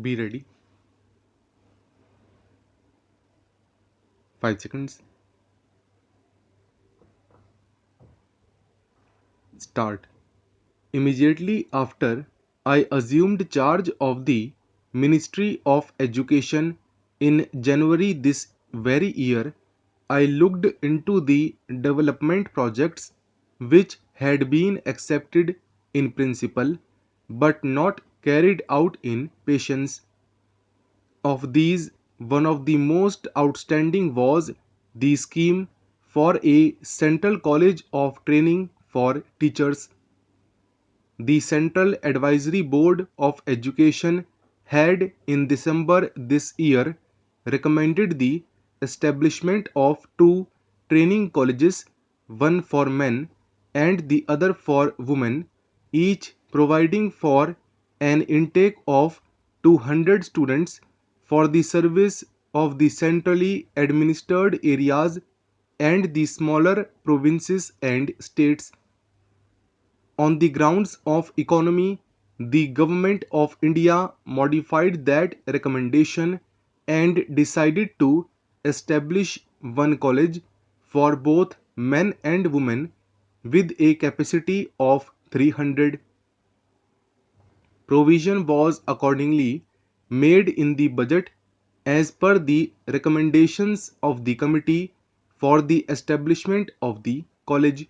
Be ready. 5 seconds. Start. Immediately after I assumed charge of the Ministry of Education in January this very year, I looked into the development projects which had been accepted in principle but not carried out in patience. Of these, one of the most outstanding was the scheme for a Central College of Training for Teachers. The Central Advisory Board of Education had in December this year recommended the establishment of two training colleges, one for men and the other for women, each providing for an intake of 200 students for the service of the centrally administered areas and the smaller provinces and states. On the grounds of economy, the Government of India modified that recommendation and decided to establish one college for both men and women with a capacity of 300. Provision was accordingly made in the budget as per the recommendations of the committee for the establishment of the college.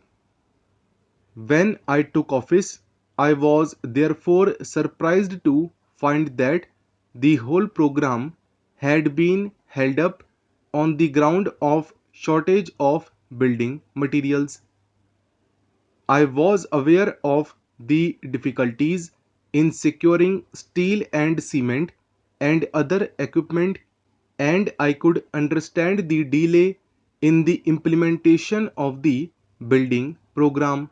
When I took office, I was therefore surprised to find that the whole program had been held up on the ground of shortage of building materials. I was aware of the difficulties in securing steel and cement and other equipment, and I could understand the delay in the implementation of the building program.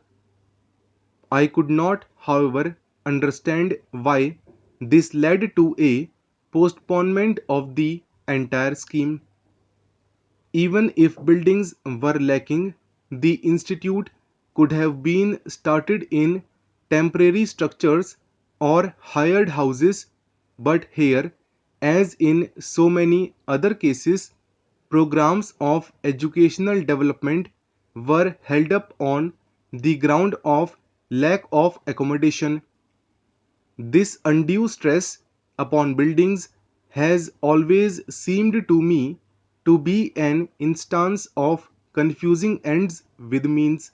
I could not, however, understand why this led to a postponement of the entire scheme. Even if buildings were lacking, the institute could have been started in temporary structures or hired houses, but here, as in so many other cases, programs of educational development were held up on the ground of lack of accommodation. This undue stress upon buildings has always seemed to me to be an instance of confusing ends with means.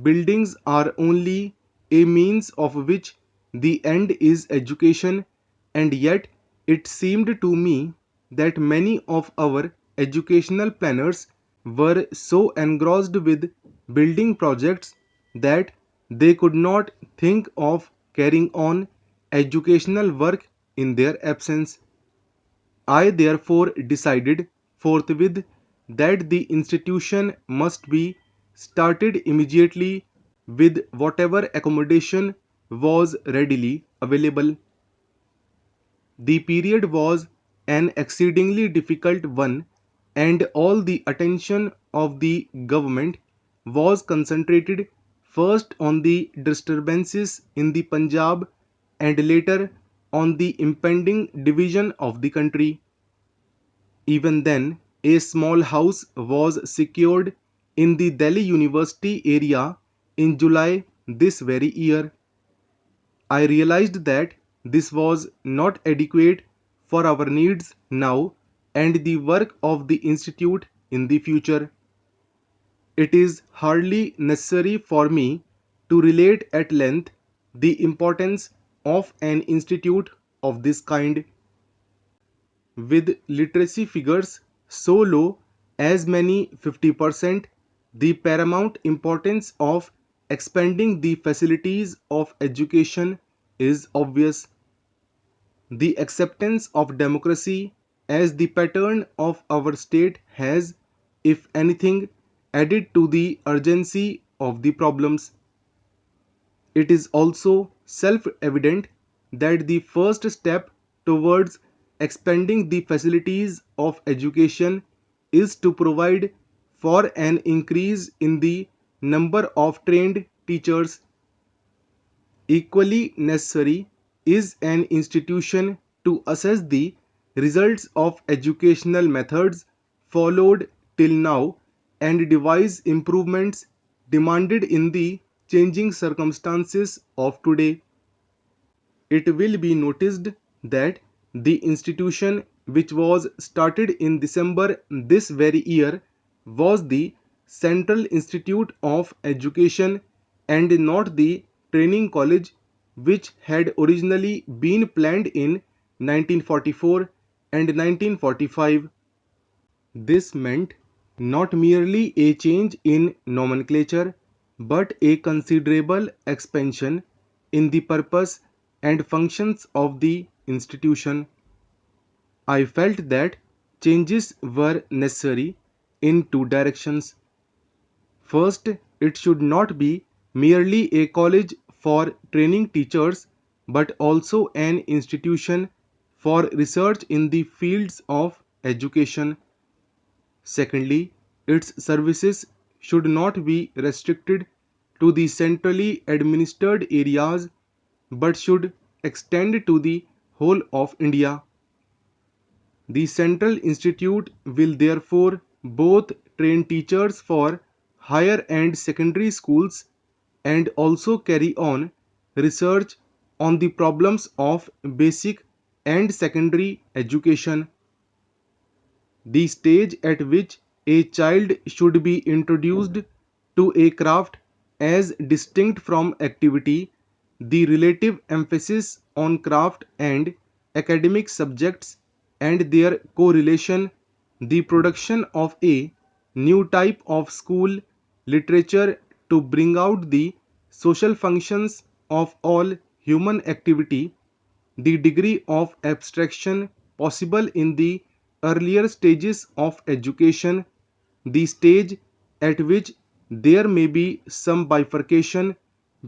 Buildings are only a means of which the end is education, and yet it seemed to me that many of our educational planners were so engrossed with building projects that they could not think of carrying on educational work in their absence. I therefore decided forthwith that the institution must be started immediately with whatever accommodation was readily available. The period was an exceedingly difficult one, and all the attention of the government was concentrated first on the disturbances in the Punjab and later on the impending division of the country. Even then, a small house was secured in the Delhi University area in July this very year. I realized that this was not adequate for our needs now and the work of the institute in the future. It is hardly necessary for me to relate at length the importance of an institute of this kind. With literacy figures so low as many 50%, the paramount importance of expanding the facilities of education is obvious. The acceptance of democracy as the pattern of our state has, if anything, added to the urgency of the problems. It is also self evident that the first step towards expanding the facilities of education is to provide for an increase in the number of trained teachers. Equally necessary is an institution to assess the results of educational methods followed till now and devise improvements demanded in the changing circumstances of today. It will be noticed that the institution which was started in December this very year was the Central Institute of Education and not the Training College which had originally been planned in 1944 and 1945. This meant not merely a change in nomenclature, but a considerable expansion in the purpose and functions of the institution. I felt that changes were necessary in two directions. First, it should not be merely a college for training teachers, but also an institution for research in the fields of education. Secondly, its services should not be restricted to the centrally administered areas but should extend to the whole of India. The Central Institute will therefore both train teachers for higher and secondary schools and also carry on research on the problems of basic and secondary education. The stage at which a child should be introduced to a craft as distinct from activity, the relative emphasis on craft and academic subjects and their correlation, the production of a new type of school literature to bring out the social functions of all human activity, the degree of abstraction possible in the earlier stages of education, the stage at which there may be some bifurcation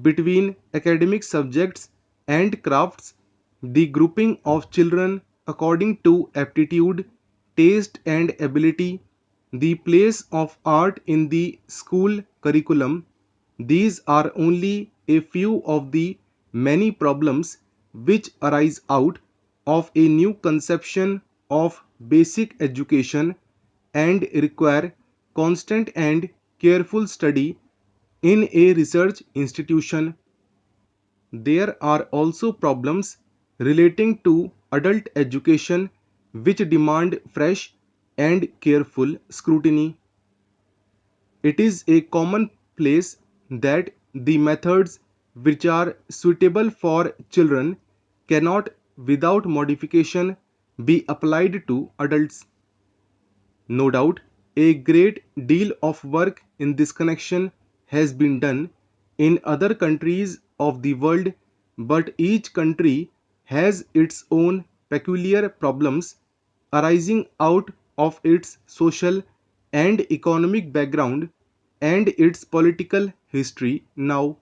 between academic subjects and crafts, the grouping of children according to aptitude, taste, and ability, the place of art in the school curriculum. These are only a few of the many problems which arise out of a new conception of basic education and require constant and careful study in a research institution. There are also problems relating to adult education which demand fresh and careful scrutiny. It is a commonplace that the methods which are suitable for children cannot, without modification, be applied to adults. No doubt, a great deal of work in this connection has been done in other countries of the world, but each country has its own peculiar problems arising out of its social and economic background and its political history now.